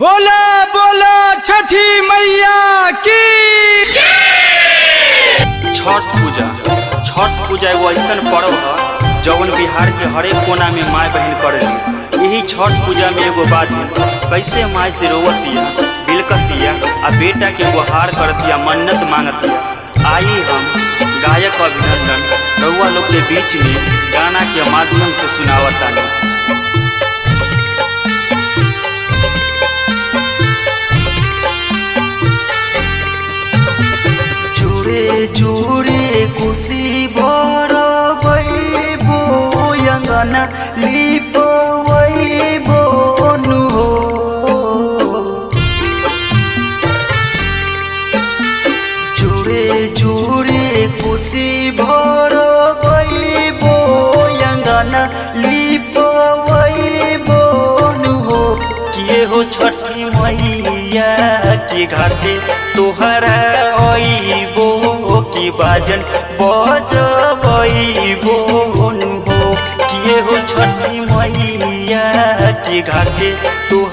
बोला बोला छठी मैया की छठ पूजा एगो ऐसा पर्व है जौन बिहार के हरेक कोना में माँ बहन करेली। यही छठ पूजा में एगो बात है, कैसे माँ से रोवतिया बिलकतिया आ बेटा के गुहार करतिया मन्नत मांगतिया। आई हम गायक अभिनंदन रउआ लोग के बीच में गाना के माध्यम से सुनावतानी। जुड़े जुड़े खुशी भरबो अंगना लिपवैबो नु हो। जुड़े जुड़े खुशी भरबो अंगना लिपवैबो नु हो। किए हो छठी मैया के घाटे तोहरा अइबो की बाजन बजबइबो हो। किए हो छठी मैया के घाटे तोहरा